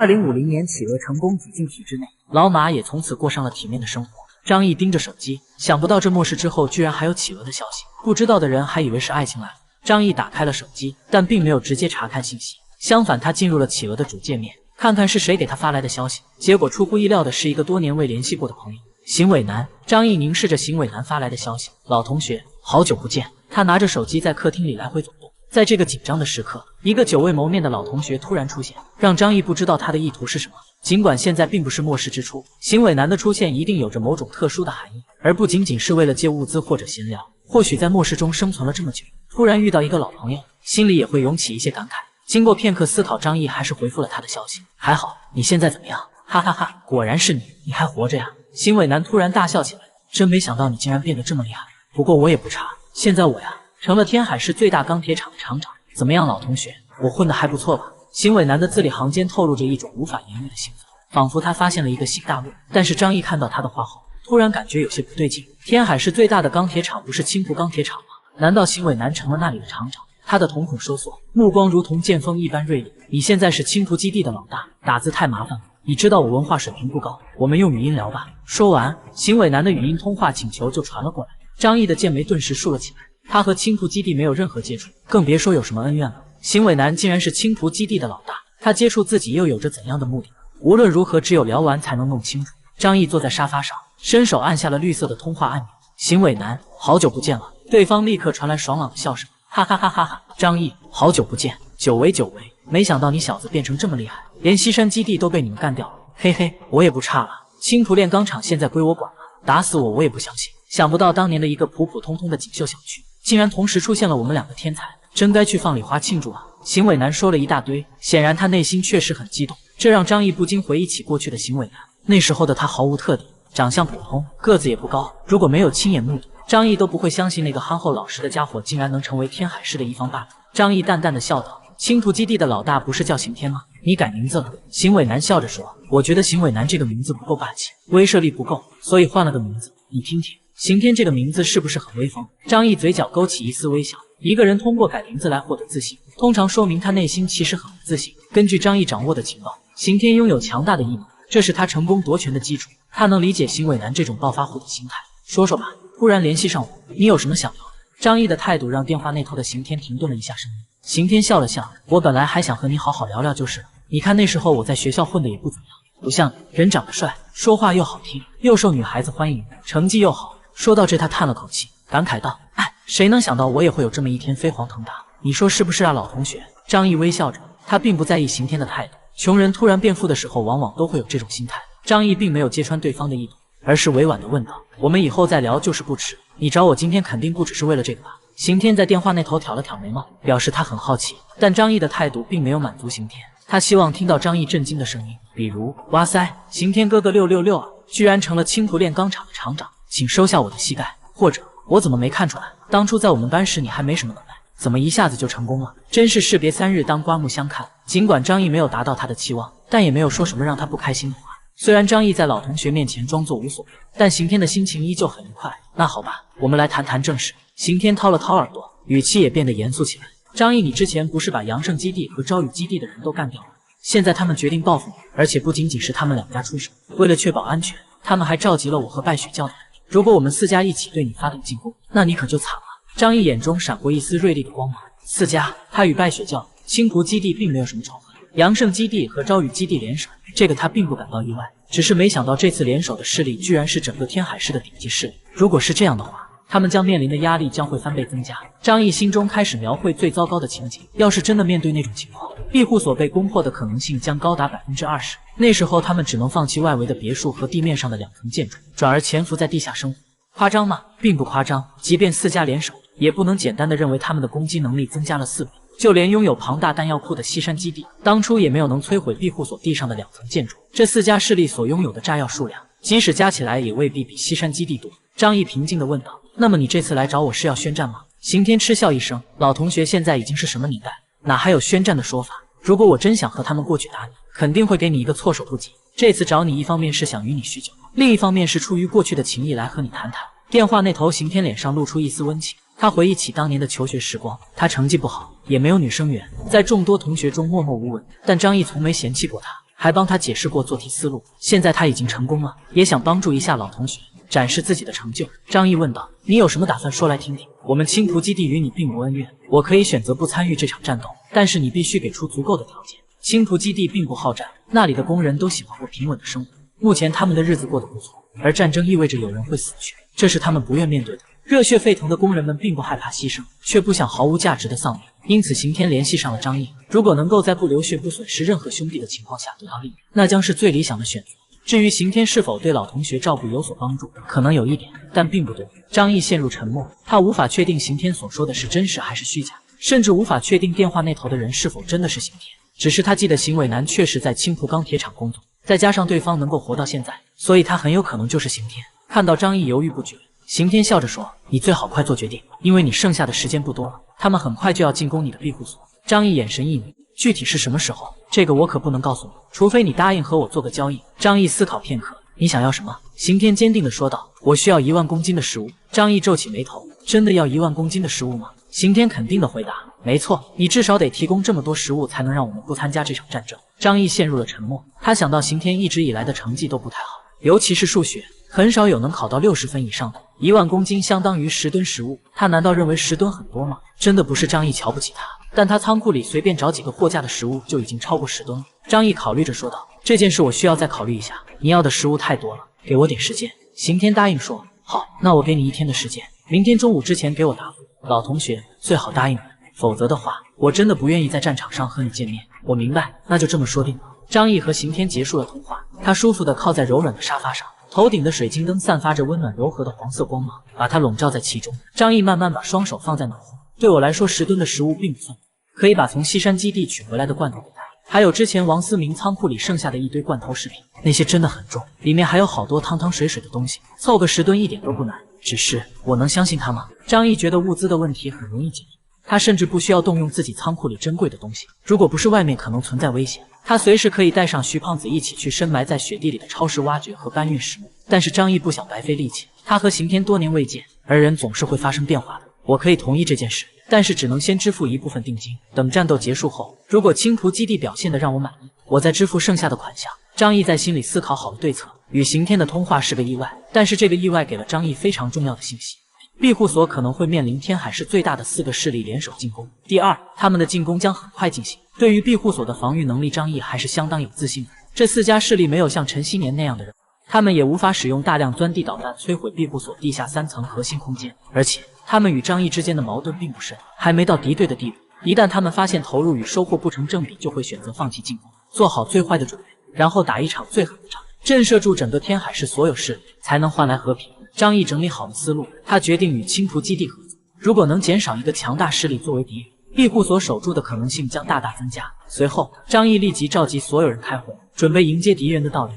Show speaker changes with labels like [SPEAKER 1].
[SPEAKER 1] 2050年，企鹅成功挤进体制内，老马也从此过上了体面的生活。张毅盯着手机，想不到这末世之后居然还有企鹅的消息，不知道的人还以为是爱情来了。张毅打开了手机，但并没有直接查看信息，相反，他进入了企鹅的主界面，看看是谁给他发来的消息。结果出乎意料的是一个多年未联系过的朋友，邢伟南。张毅凝视着邢伟南发来的消息：老同学，好久不见。他拿着手机在客厅里来回走动。在这个紧张的时刻，一个久未谋面的老同学突然出现，让张毅不知道他的意图是什么。尽管现在并不是末世之初，邢伟南的出现一定有着某种特殊的含义，而不仅仅是为了借物资或者闲聊。或许在末世中生存了这么久，突然遇到一个老朋友，心里也会涌起一些感慨。经过片刻思考，张毅还是回复了他的消息：还好，你现在怎么样？哈哈哈，果然是你，你还活着呀！邢伟南突然大笑起来，真没想到你竟然变得这么厉害。不过我也不差，现在我呀成了天海市最大钢铁厂的厂长。怎么样，老同学，我混得还不错吧？邢伟南的字里行间透露着一种无法言喻的兴奋，仿佛他发现了一个新大陆。但是张毅看到他的话后，突然感觉有些不对劲。天海市最大的钢铁厂不是青浦钢铁厂吗？难道邢伟南成了那里的厂长？他的瞳孔收缩，目光如同剑锋一般锐利。你现在是青浦基地的老大，打字太麻烦了。你知道我文化水平不高，我们用语音聊吧。说完，邢伟南的语音通话请求就传了过来。张毅的剑眉顿时竖了起来。他和青浦基地没有任何接触，更别说有什么恩怨了。邢伟南竟然是青浦基地的老大，他接触自己又有着怎样的目的？无论如何，只有聊完才能弄清楚。张毅坐在沙发上，伸手按下了绿色的通话按钮。邢伟南，好久不见了。对方立刻传来爽朗的笑声，哈哈哈哈哈！张毅，好久不见，久违久违，没想到你小子变成这么厉害，连西山基地都被你们干掉了。嘿嘿，我也不差了，青浦炼钢厂现在归我管了，打死我也不相信。想不到当年的一个普普通通的锦绣小区，竟然同时出现了我们两个天才，真该去放礼花庆祝啊！邢伟南说了一大堆，显然他内心确实很激动，这让张毅不禁回忆起过去的邢伟南。那时候的他毫无特点，长相普通，个子也不高，如果没有亲眼目睹，张毅都不会相信那个憨厚老实的家伙竟然能成为天海市的一方霸主。张毅淡淡的笑道：青浦基地的老大不是叫刑天吗？你改名字了？邢伟南笑着说：我觉得邢伟南这个名字不够霸气，威慑力不够，所以换了个名字，你听听。刑天这个名字是不是很威风？张毅嘴角勾起一丝微笑。一个人通过改名字来获得自信，通常说明他内心其实很不自信。根据张毅掌握的情报，刑天拥有强大的毅力，这是他成功夺权的基础。他能理解邢伟南这种暴发户的心态。说说吧，突然联系上我，你有什么想聊的？张毅的态度让电话那头的刑天停顿了一下声音。刑天笑了笑，我本来还想和你好好聊聊就是了。你看那时候我在学校混得也不怎么样，不像你，人长得帅，说话又好听，又受女孩子欢迎，成绩又好。说到这，他叹了口气，感慨道：哎，谁能想到我也会有这么一天飞黄腾达？你说是不是啊，老同学？张毅微笑着，他并不在意刑天的态度。穷人突然变富的时候，往往都会有这种心态。张毅并没有揭穿对方的意图，而是委婉地问道：我们以后再聊就是不迟。你找我今天肯定不只是为了这个吧？刑天在电话那头挑了挑眉毛，表示他很好奇。但张毅的态度并没有满足刑天，他希望听到张毅震惊的声音，比如：哇塞，刑天哥哥666啊，居然成了青浦炼钢厂的厂长，请收下我的膝盖。或者，我怎么没看出来？当初在我们班时你还没什么能耐，怎么一下子就成功了？真是士别三日，当刮目相看。尽管张毅没有达到他的期望，但也没有说什么让他不开心的话。虽然张毅在老同学面前装作无所谓，但刑天的心情依旧很愉快。那好吧，我们来谈谈正事。刑天掏了掏耳朵，语气也变得严肃起来。张毅，你之前不是把阳盛基地和朝雨基地的人都干掉了？现在他们决定报复你，而且不仅仅是他们两家出手，为了确保安全，他们还召集了我和败雪教的人。如果我们4家一起对你发动进攻，那你可就惨了。张毅眼中闪过一丝锐利的光芒。4家，他与败雪教、青浦基地并没有什么仇恨，阳盛基地和朝雨基地联手，这个他并不感到意外，只是没想到这次联手的势力居然是整个天海市的顶级势力。如果是这样的话，他们将面临的压力将会翻倍增加。张毅心中开始描绘最糟糕的情景，要是真的面对那种情况，庇护所被攻破的可能性将高达20%。那时候他们只能放弃外围的别墅和地面上的2层建筑，转而潜伏在地下生活。夸张吗？并不夸张。即便4家联手，也不能简单的认为他们的攻击能力增加了4倍。就连拥有庞大弹药库的西山基地，当初也没有能摧毁庇护所地上的2层建筑。这4家势力所拥有的炸药数量，即使加起来也未必比西山基地多。张毅平静地问道：那么你这次来找我是要宣战吗？刑天嗤笑一声：老同学，现在已经是什么年代，哪还有宣战的说法？如果我真想和他们过去打你，肯定会给你一个措手不及。这次找你，一方面是想与你叙旧，另一方面是出于过去的情谊来和你谈谈。电话那头，刑天脸上露出一丝温情。他回忆起当年的求学时光，他成绩不好，也没有女生缘，在众多同学中默默无闻，但张毅从没嫌弃过他，还帮他解释过做题思路。现在他已经成功了，也想帮助一下老同学，展示自己的成就。张毅问道：“你有什么打算？说来听听。我们青浦基地与你并无恩怨，我可以选择不参与这场战斗，但是你必须给出足够的条件。青浦基地并不好战，那里的工人都喜欢过平稳的生活，目前他们的日子过得不错，而战争意味着有人会死去，这是他们不愿面对的。热血沸腾的工人们并不害怕牺牲，却不想毫无价值的丧命。因此，刑天联系上了张毅。如果能够在不流血、不损失任何兄弟的情况下得到利益，那将是最理想的选择。至于刑天是否对老同学照顾有所帮助，可能有一点，但并不多。”张毅陷入沉默，他无法确定刑天所说的是真实还是虚假，甚至无法确定电话那头的人是否真的是刑天。只是他记得邢伟南确实在青浦钢铁厂工作，再加上对方能够活到现在，所以他很有可能就是刑天。看到张毅犹豫不决，刑天笑着说：“你最好快做决定，因为你剩下的时间不多了，他们很快就要进攻你的庇护所。”张毅眼神一凝，具体是什么时候，这个我可不能告诉你，除非你答应和我做个交易。张毅思考片刻，你想要什么？刑天坚定地说道：“我需要1万公斤的食物。”张毅皱起眉头，真的要1万公斤的食物吗？刑天肯定地回答：“没错，你至少得提供这么多食物，才能让我们不参加这场战争。”张毅陷入了沉默，他想到刑天一直以来的成绩都不太好，尤其是数学，很少有能考到60分以上的。1万公斤相当于10吨食物，他难道认为10吨很多吗？真的不是张毅瞧不起他，但他仓库里随便找几个货架的食物就已经超过10吨了。张毅考虑着说道：“这件事我需要再考虑一下，你要的食物太多了，给我点时间。”刑天答应说：“好，那我给你1天的时间，明天中午之前给我答复。老同学，最好答应我，否则的话，我真的不愿意在战场上和你见面。”“我明白，那就这么说定了。”张毅和刑天结束了通话，他舒服地靠在柔软的沙发上，头顶的水晶灯散发着温暖柔和的黄色光芒，把他笼罩在其中。张毅慢慢把双手放在脑后，对我来说10吨的食物并不算多，可以把从西山基地取回来的罐头给他，还有之前王思明仓库里剩下的一堆罐头食品，那些真的很重，里面还有好多汤汤水水的东西，凑个10吨一点都不难。只是我能相信他吗？张毅觉得物资的问题很容易解决，他甚至不需要动用自己仓库里珍贵的东西，如果不是外面可能存在危险，他随时可以带上徐胖子一起去深埋在雪地里的超市挖掘和搬运食物。但是张毅不想白费力气，他和刑天多年未见，而人总是会发生变化的。我可以同意这件事，但是只能先支付一部分定金，等战斗结束后，如果青浦基地表现得让我满意，我再支付剩下的款项。张毅在心里思考好了对策。与刑天的通话是个意外，但是这个意外给了张毅非常重要的信息：庇护所可能会面临天海市最大的4个势力联手进攻。第二，他们的进攻将很快进行。对于庇护所的防御能力，张毅还是相当有自信的。这4家势力没有像陈锡年那样的人，他们也无法使用大量钻地导弹摧毁庇护所地下3层核心空间，而且他们与张毅之间的矛盾并不深，还没到敌对的地步。一旦他们发现投入与收获不成正比，就会选择放弃进攻，做好最坏的准备，然后打一场最狠的仗，震慑住整个天海市所有势力，才能换来和平。张毅整理好了思路，他决定与青浦基地合作。如果能减少一个强大势力作为敌人，庇护所守住的可能性将大大增加。随后，张毅立即召集所有人开会，准备迎接敌人的到来。